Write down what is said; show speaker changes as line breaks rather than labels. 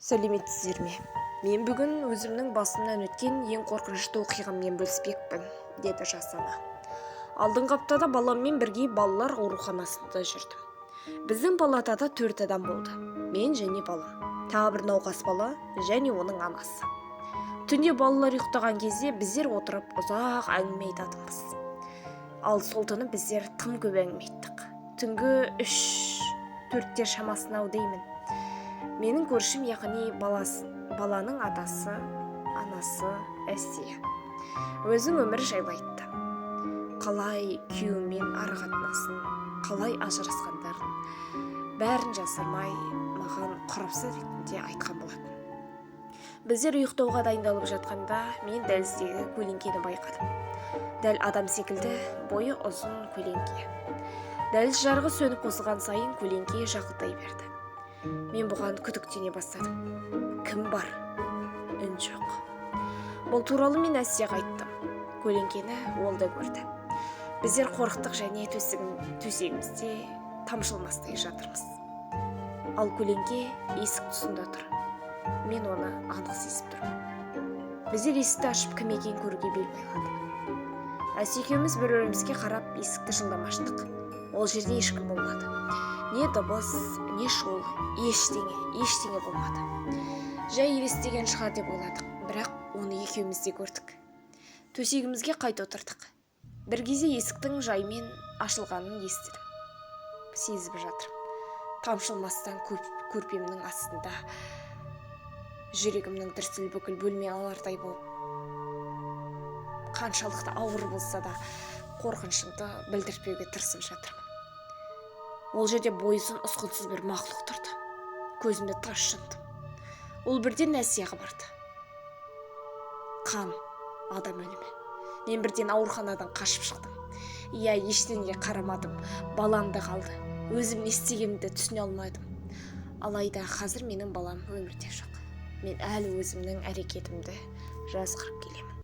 Сәлеметсіздер ме? Мен бүгін өзімнің басымнан өткен ең қорқынышты оқиғаммен бөліспекпін, деді жас ана. Алдыңғы аптада баламмен бірге балалар ауруханасында жүрдім. Біздің палатада 4 адам болды. Мен және балам, тағы бір науқас бала және оның анасы. Түнде балалар ұйықтаған кезде біздер отырып ұзақ әңгіме айтатынбыз. Ал сол түні біздер тым көп әңгіме айттық. Түнгі 3-4 шамасына деймін. Менің көршім, яғни баланың анасы Әсия өзің өмір жайлы айтты. Қалай күйеуімен ара-қатынасын, қалай ажырасқандарын, бәрін жасырмай маған құрбысы ретінде айтқан болатын. Біздер ұйықтауға дайындалып жатқанда мен дәліздегі көлеңкені байқадым. Дәл адам секілді, бойы ұзын көлеңке. Дәліз жарығы сөніп қосылған сайын көлеңке жақылдай берді. Мен бұған күдіктене бастадым. Кім бар? Үн жоқ. Бұл туралы мен Әсияға айттым. Көлеңкені ол да көрді. Біздер қорықтық және төсегімізде тамшылмастай жатырмыз. Ал көлеңке есік тұсында тұр. Мен оны анық сезіп тұрмын. Біздер есікті ашып кім екенін көруге бел байладық. Әсия екеуміз бір-бірімізге қарап есікті жылдам аштық. Ол жерде ешкім болмады. Не дыбыс, не шол, ештеңе болмады. Жай елестеген шығар деп ойладық, бірақ оны екеуміз де көрдік. Төсегімізге қайта отырдық. Бір кезде есіктің жаймен ашылғанын естідім. Сезіп жатырмын. Тамшылмастан көрпемнің астында жүрегімнің дүрсіл бүкіл бөлме алардай болып, қаншалықты ауыр болса да қорқынышымды білдіртпеуге тырысып жатырмын. Ол жерде бойсын ұсқынсыз бір мақұлық тұрды. Көзімді тарс жұмдым. Ол бірден Әсияға барды. Қан, адам өлімі. Мен бірден ауруханадан қашып шықтым. Ештеңеге қарамадым, балам да қалды. Өзім не істегенімді түсіне алмадым. Алайда қазір менің балам өмірде жоқ. Мен әлі өзімнің әрекетімді жазғырып келемін.